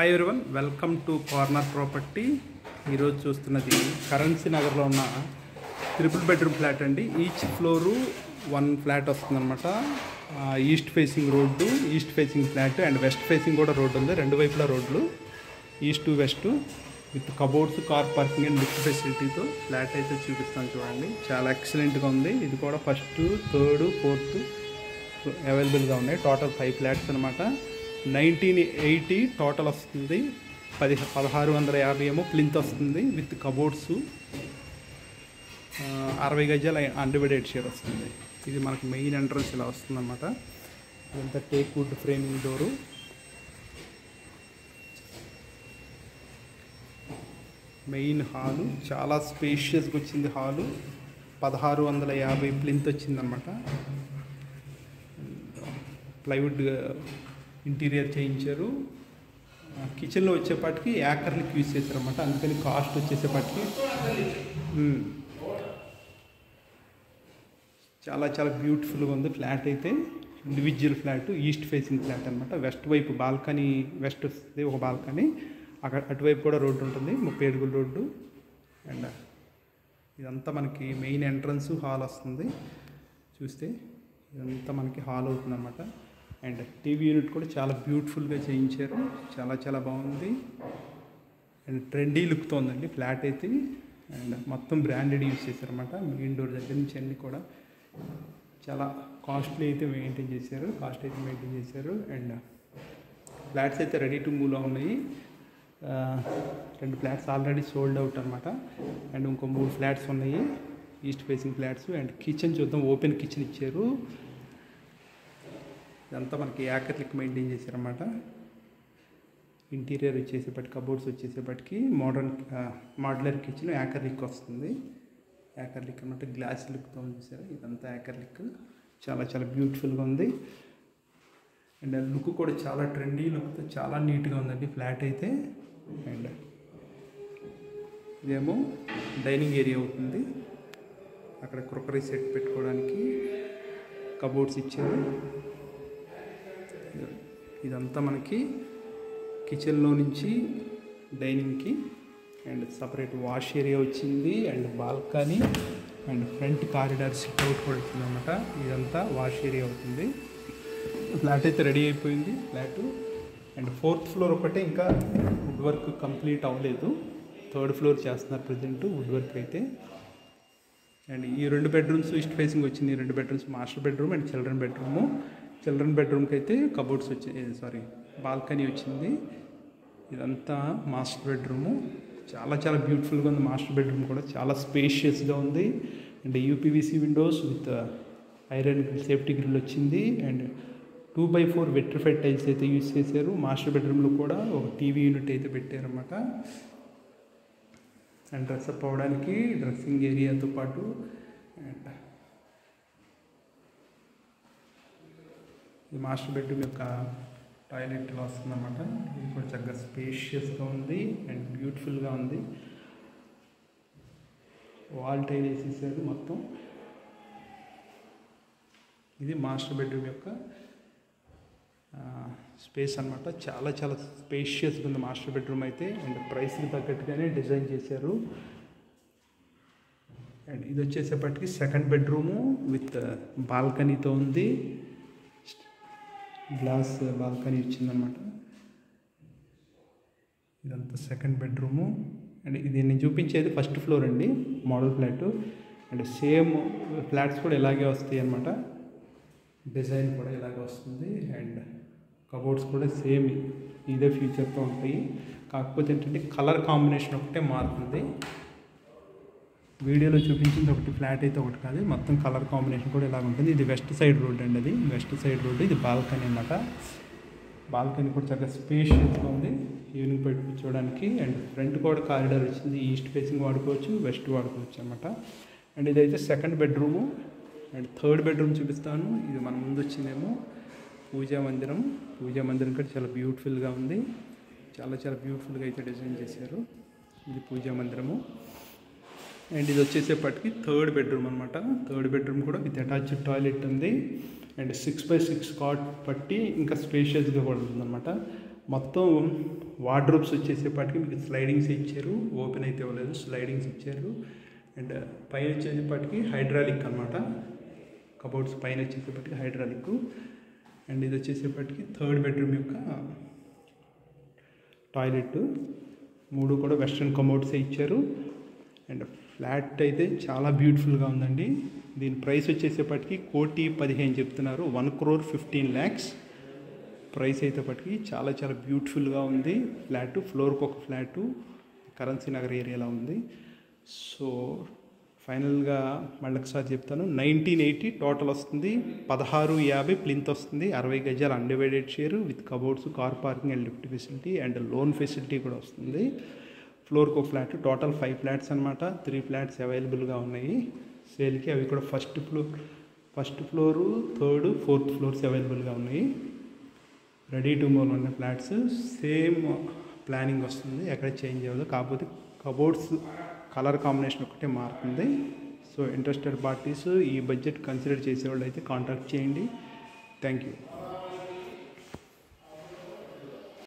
Hi everyone, welcome to corner property. ఈరోజు చూస్తున్నది currency నగర్లో ఉన్న ట్రిపుల్ బెడ్రూమ్ ఫ్లాట్ అండి. ఈచ్ ఫ్లోరు వన్ ఫ్లాట్ వస్తుందన్నమాట. East facing road, east facing flat and west facing కూడా road ఉంది. రెండు వైపులా రోడ్లు, east to west, with cupboards, car parking and lift ఫెసిలిటీతో ఫ్లాట్ అయితే చూపిస్తాను చూడండి. చాలా ఎక్సలెంట్గా ఉంది. ఇది కూడా ఫస్ట్, థర్డ్, ఫోర్త్ అవైలబుల్గా ఉన్నాయి. టోటల్ 5 ఫ్లాట్స్ అనమాట. 1980 టోటల్ వస్తుంది. 1650 ఏమో ప్లింత్ వస్తుంది విత్ కబోర్డ్స్. 60 గజాల అన్డివైడెడ్ షేర్ వస్తుంది. ఇది మనకు మెయిన్ ఎంట్రన్స్ ఇలా వస్తుంది అన్నమాట. ఇదంతా teak wood framing door. Main hall చాలా స్పేషియస్గా వచ్చింది. హాలు 1650 ప్లింత్ వచ్చిందన్నమాట. ప్లైవుడ్ ఇంటీరియర్ చేయించారు. కిచెన్లో వచ్చేపాటికి యాకర్లిక్ యూజ్ చేశారన్నమాట. అందుకని కాస్ట్ వచ్చేసేపాటికి చాలా చాలా బ్యూటిఫుల్గా ఉంది ఫ్లాట్ అయితే. Individual flat, east facing flat అనమాట. వెస్ట్ వైపు బాల్కనీ, వెస్ట్ వస్తుంది ఒక బాల్కనీ. అక్కడ అటువైపు కూడా రోడ్డు ఉంటుంది, 30 అడుగుల రోడ్డు. అండ్ ఇదంతా మనకి మెయిన్ ఎంట్రన్స్ హాల్ వస్తుంది. చూస్తే ఇదంతా మనకి హాల్ అవుతుంది అనమాట. అండ్ టీవీ యూనిట్ కూడా చాలా బ్యూటిఫుల్గా చేయించారు. చాలా చాలా బాగుంది అండ్ ట్రెండీ లుక్తో ఉందండి ఫ్లాట్ అయితే. అండ్ మొత్తం బ్రాండెడ్ యూజ్ చేశారన్నమాట. మెయిన్ డోర్ దగ్గర నుంచి అన్నీ కూడా చాలా కాస్ట్ అయితే మెయింటైన్ చేశారు. అండ్ ఫ్లాట్స్ అయితే రెడీ టు మూవ్లో ఉన్నాయి. 2 ఫ్లాట్స్ ఆల్రెడీ సోల్డ్ అవుట్ అనమాట. అండ్ ఇంకో 3 ఫ్లాట్స్ ఉన్నాయి east facing flats. And kitchen చూద్దాం. ఓపెన్ కిచెన్ ఇచ్చారు. ఇదంతా మనకి యాకర్లిక్ మెయింటైన్ చేశారన్నమాట. ఇంటీరియర్ వచ్చేసేపటికి, కబోర్డ్స్ వచ్చేసేపటికి మోడ్యులర్ కిచెన్ యాకర్లిక్ వస్తుంది. యాకర్లిక్ అనమాట. గ్లాస్ లుక్తో చూసారు. ఇదంతా యాకర్లిక్. చాలా చాలా బ్యూటిఫుల్గా ఉంది. అండ్ లుక్ కూడా చాలా ట్రెండీ లుక్తో చాలా నీట్గా ఉందండి ఫ్లాట్ అయితే. అండ్ ఇదేమో డైనింగ్ ఏరియా అవుతుంది. అక్కడ క్రొకరీ సెట్ పెట్టుకోవడానికి కబోర్డ్స్ ఇచ్చారు. ఇదంతా మనకి కిచెన్లో నుంచి డైనింగ్కి. అండ్ సపరేట్ వాష్ ఏరియా వచ్చింది. And balcony and front corridor sit-out కూడా వచ్చింది అనమాట. ఇదంతా వాష్ ఏరియా అవుతుంది. ఫ్లాట్ అయితే రెడీ అయిపోయింది ఫ్లాట్. అండ్ 4th ఫ్లోర్ ఒకటే ఇంకా వుడ్ వర్క్ కంప్లీట్ అవ్వలేదు. 3rd ఫ్లోర్ చేస్తున్నారు ప్రజెంట్ వుడ్ వర్క్ అయితే. అండ్ ఈ 2 బెడ్రూమ్స్ ఈస్ట్ ఫేసింగ్ వచ్చింది. ఈ 2 bedrooms master bedroom and children bedroom. Children బెడ్రూమ్కి అయితే కబోర్డ్స్ బాల్కనీ వచ్చింది. ఇదంతా మాస్టర్ బెడ్రూము. చాలా చాలా బ్యూటిఫుల్గా ఉంది. మాస్టర్ బెడ్రూమ్ కూడా చాలా స్పేషియస్గా ఉంది. And UPVC windows with iron safety grill వచ్చింది. అండ్ 2x4 వెట్రిఫైడ్ టైల్స్ అయితే యూజ్ చేశారు. మాస్టర్ బెడ్రూమ్లో కూడా ఒక టీవీ యూనిట్ అయితే పెట్టారన్నమాట. అండ్ డ్రెస్అప్ అవ్వడానికి డ్రెస్సింగ్ ఏరియాతో పాటు అండ్ ఈ మాస్టర్ బెడ్రూమ్ యొక్క టాయిలెట్ ఇలా వస్తుందన్నమాట. ఇది కూడా చక్కగా స్పేషియస్గా ఉంది అండ్ బ్యూటిఫుల్గా ఉంది. వాల్ టైల్ వేసేసారు మొత్తం. ఇది మాస్టర్ బెడ్రూమ్ యొక్క స్పేస్ అనమాట. చాలా చాలా స్పేషియస్గా ఉంది మాస్టర్ బెడ్రూమ్ అయితే. అండ్ ప్రైస్కి తగ్గట్టుగానే డిజైన్ చేశారు. అండ్ ఇది వచ్చేసేపటికి 2nd బెడ్రూము విత్ బాల్కనీతో ఉంది. గ్లాస్ బాల్కనీ వచ్చిందనమాట. ఇదంతా 2nd బెడ్రూము. అండ్ ఇది నేను చూపించేది 1st ఫ్లోర్ అండి, model flat. And same flats కూడా ఇలాగే వస్తాయి అన్నమాట. డిజైన్ కూడా ఇలాగే వస్తుంది. అండ్ కబోర్డ్స్ కూడా సేమ్ ఇదే ఫీచర్తో ఉంటాయి. కాకపోతే ఏంటంటే కలర్ కాంబినేషన్ ఒకటే మారుతుంది. వీడియోలో చూపించింది ఒకటి ఫ్లాట్ అయితే ఒకటి కాదు, మొత్తం కలర్ కాంబినేషన్ కూడా ఇలాగ ఉంటుంది. ఇది వెస్ట్ సైడ్ రోడ్ అండి. అది వెస్ట్ సైడ్ రోడ్. ఇది బాల్కనీ అన్నమాట. బాల్కనీ కూడా చక్కగా స్పేషియస్గా ఉంది ఈవినింగ్ బయట కూర్చోవడానికి. అండ్ ఫ్రంట్ కూడా కారిడార్ వచ్చింది. ఈస్ట్ ఫేసింగ్ వాడుకోవచ్చు, వెస్ట్ వాడుకోవచ్చు అనమాట. అండ్ ఇదైతే 2nd bedroom. And 3rd bedroom చూపిస్తాను. ఇది మన ముందు వచ్చిందేమో పూజా మందిరం. పూజా మందిరం కూడా చాలా బ్యూటిఫుల్గా ఉంది. చాలా చాలా బ్యూటిఫుల్గా అయితే డిజైన్ చేశారు. ఇది పూజా మందిరము. అండ్ ఇది వచ్చేసేపటికి 3rd బెడ్రూమ్ అనమాట. 3rd బెడ్రూమ్ కూడా విత్ అటాచ్డ్ టాయిలెట్ ఉంది. అండ్ 6x6 కాట్ పట్టి ఇంకా స్పేషియస్గా కూడా ఉందన్నమాట. మొత్తం వార్డ్రోబ్స్ వచ్చేసేపటికి మీకు స్లైడింగ్స్ ఇచ్చారు, ఓపెన్ అయితే ఇవ్వలేదు, స్లైడింగ్స్ ఇచ్చారు. అండ్ పైన వచ్చేసేపటికి హైడ్రాలిక్ అనమాట, కబోర్డ్స్ పైన వచ్చేసేపటికి హైడ్రాలిక్. అండ్ ఇది వచ్చేసేపటికి థర్డ్ బెడ్రూమ్ యొక్క టాయిలెట్. 3 కూడా వెస్ట్రన్ కమోడ్సే ఇచ్చారు. అండ్ ఫ్లాట్ అయితే చాలా బ్యూటిఫుల్గా ఉందండి. దీని ప్రైస్ వచ్చేసేపటికి 1,15,00,000 చెప్తున్నారు. 1,15,00,000 ప్రైస్ అయితేపటికి చాలా చాలా బ్యూటిఫుల్గా ఉంది ఫ్లాట్. ఫ్లోర్కి ఒక ఫ్లాటు కరెన్సీ నగర్ ఏరియాలో ఉంది. సో ఫైనల్గా మళ్ళీ ఒకసారి చెప్తాను, 1980 టోటల్ వస్తుంది, 1650 ప్లింత్ వస్తుంది, 60 గజాలు undivided share with cupboards, car parking and lift facility and loan facility కూడా వస్తుంది. ఫ్లోర్కి ఒక ఫ్లాట్, టోటల్ 5 ఫ్లాట్స్ అనమాట. 3 ఫ్లాట్స్ అవైలబుల్గా ఉన్నాయి సేల్కి. అవి కూడా first floor, third, fourth floors అవైలబుల్గా ఉన్నాయి. రెడీ టు మూవ్ ఉన్న ఫ్లాట్స్, సేమ్ ప్లానింగ్ వస్తుంది, ఎక్కడ చేంజ్ అవ్వదు. కాకపోతే కబోర్డ్స్ కలర్ కాంబినేషన్ ఒకటే మారుతుంది. సో ఇంట్రెస్టెడ్ పార్టీస్ ఈ బడ్జెట్ కన్సిడర్ చేసేవాళ్ళు అయితే కాంటాక్ట్ చేయండి. Thank you.